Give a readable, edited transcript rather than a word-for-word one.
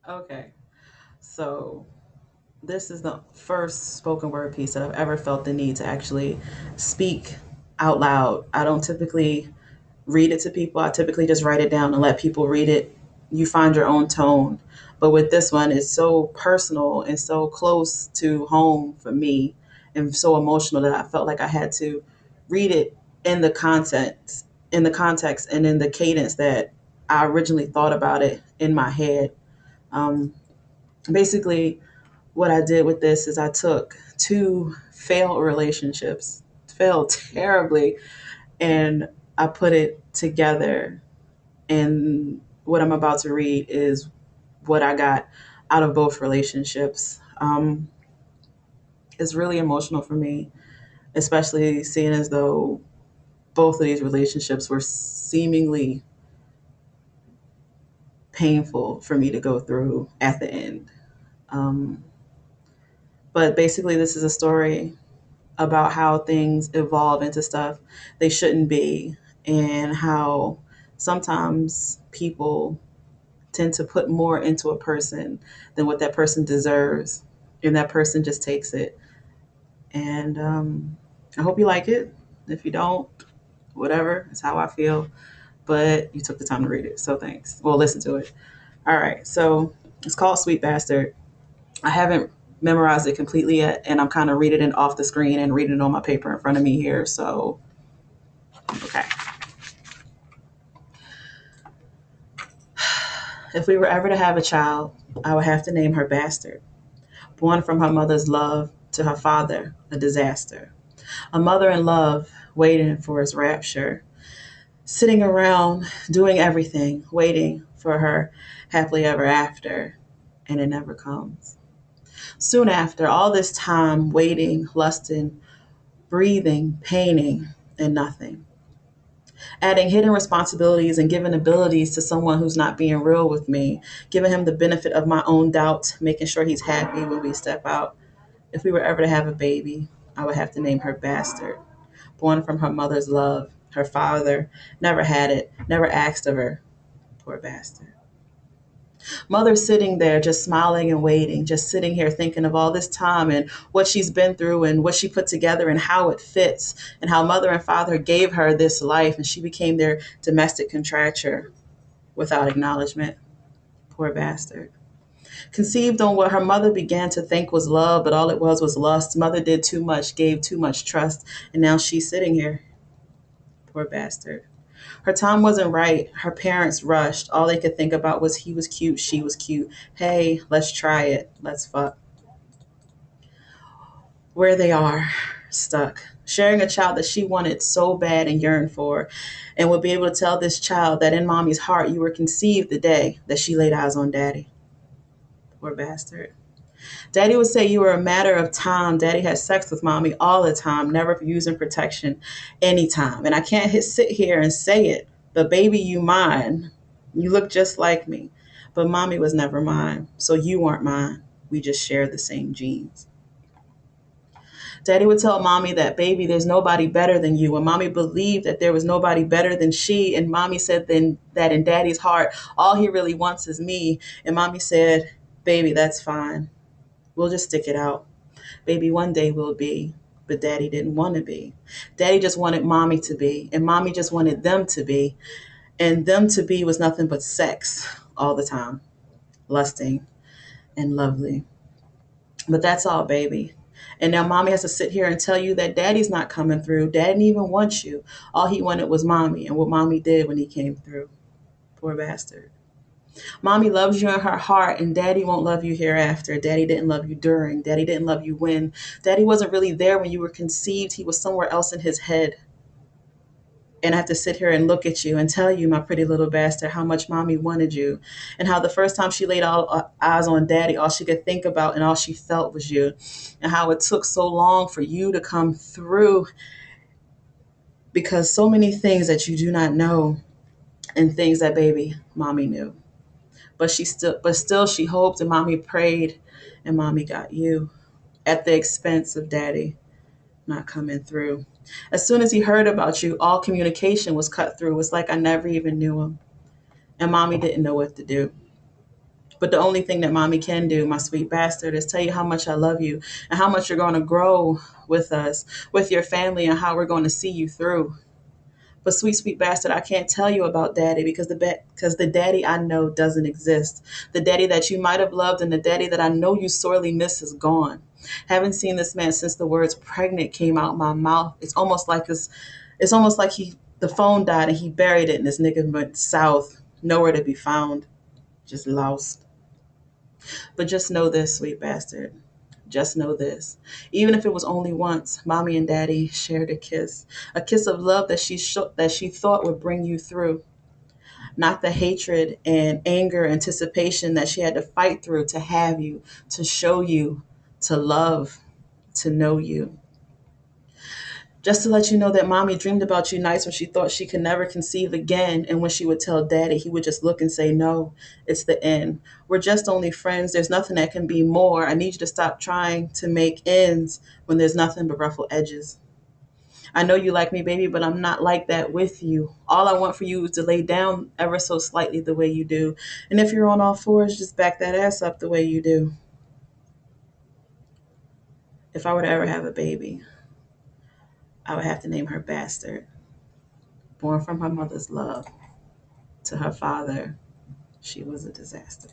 Okay. So this is the first spoken word piece that I've ever felt the need to actually speak out loud. I don't typically read it to people. I typically just write it down and let people read it. You find your own tone. But with this one, it's so personal and so close to home for me and so emotional that I felt like I had to read it in the context and in the cadence that I originally thought about it in my head. Um, Basically, what I did with this is I took two failed relationships, failed terribly, and I put it together. And what I'm about to read is what I got out of both relationships. It's really emotional for me, especially seeing as though both of these relationships were seemingly painful for me to go through at the end. Um, but basically, this is a story about how things evolve into stuff they shouldn't be, and how sometimes people tend to put more into a person than what that person deserves, and that person just takes it. And I hope you like it. If you don't, whatever, it's how I feel. But you took the time to read it, so thanks. Well, listen to it. All right, so it's called Sweet Bastard. I haven't memorized it completely yet, and I'm kind of reading it off the screen and reading it on my paper in front of me here. So, okay. If we were ever to have a child, I would have to name her Bastard. Born from her mother's love to her father, a disaster. A mother in love, waiting for his rapture, sitting around doing everything, waiting for her happily ever after, and it never comes. Soon after, all this time waiting, lusting, breathing, painting, and nothing. Adding hidden responsibilities and giving abilities to someone who's not being real with me, giving him the benefit of my own doubt, making sure he's happy when we step out. If we were ever to have a baby, I would have to name her Bastard. Born from her mother's love, her father never had it, never asked of her. Poor bastard. Mother sitting there just smiling and waiting, just sitting here thinking of all this time and what she's been through and what she put together and how it fits and how mother and father gave her this life and she became their domestic contractor without acknowledgement. Poor bastard. Conceived on what her mother began to think was love, but all it was lust. Mother did too much, gave too much trust, and now she's sitting here. Poor bastard. Her time wasn't right. Her parents rushed. All they could think about was he was cute, she was cute. Hey, let's try it. Let's fuck. Where they are, stuck. Sharing a child that she wanted so bad and yearned for, and would be able to tell this child that in mommy's heart you were conceived the day that she laid eyes on daddy. Poor bastard. Daddy would say you were a matter of time. Daddy had sex with mommy all the time, never using protection anytime. And I can't sit here and say it, but baby, you mine. You look just like me. But mommy was never mine, so you weren't mine. We just shared the same genes. Daddy would tell mommy that, baby, there's nobody better than you. And mommy believed that there was nobody better than she. And mommy said then that in daddy's heart, all he really wants is me. And mommy said, baby, that's fine. We'll just stick it out. Baby, one day we'll be. But daddy didn't want to be. Daddy just wanted mommy to be. And mommy just wanted them to be. And them to be was nothing but sex all the time, lusting and lovely. But that's all, baby. And now mommy has to sit here and tell you that daddy's not coming through. Dad didn't even want you. All he wanted was mommy and what mommy did when he came through. Poor bastard. Mommy loves you in her heart, and daddy won't love you hereafter. Daddy didn't love you during. Daddy didn't love you when. Daddy wasn't really there when you were conceived. He was somewhere else in his head. And I have to sit here and look at you and tell you, my pretty little bastard, how much mommy wanted you. And how the first time she laid all eyes on daddy, all she could think about and all she felt was you. And how it took so long for you to come through because so many things that you do not know and things that baby mommy knew. But still she hoped and mommy prayed and mommy got you at the expense of daddy not coming through. As soon as he heard about you, all communication was cut through. It's like I never even knew him. And mommy didn't know what to do. But the only thing that mommy can do, my sweet bastard, is tell you how much I love you and how much you're going to grow with us, with your family, and how we're going to see you through. But sweet, sweet bastard, I can't tell you about daddy because the daddy I know doesn't exist. The daddy that you might have loved and the daddy that I know you sorely miss is gone. Haven't seen this man since the words pregnant came out my mouth. It's almost like the phone died and he buried it and this nigga went south, nowhere to be found, just lost. But just know this, sweet bastard. Just know this. Even if it was only once, mommy and daddy shared a kiss of love that she thought would bring you through, not the hatred and anger, anticipation that she had to fight through to have you, to show you, to love, to know you. Just to let you know that mommy dreamed about you nights when she thought she could never conceive again. And when she would tell daddy, he would just look and say, no, it's the end. We're just only friends. There's nothing that can be more. I need you to stop trying to make ends when there's nothing but ruffled edges. I know you like me, baby, but I'm not like that with you. All I want for you is to lay down ever so slightly the way you do. And if you're on all fours, just back that ass up the way you do. If I were to ever have a baby, I would have to name her Bastard. Born from her mother's love. To her father, she was a disaster.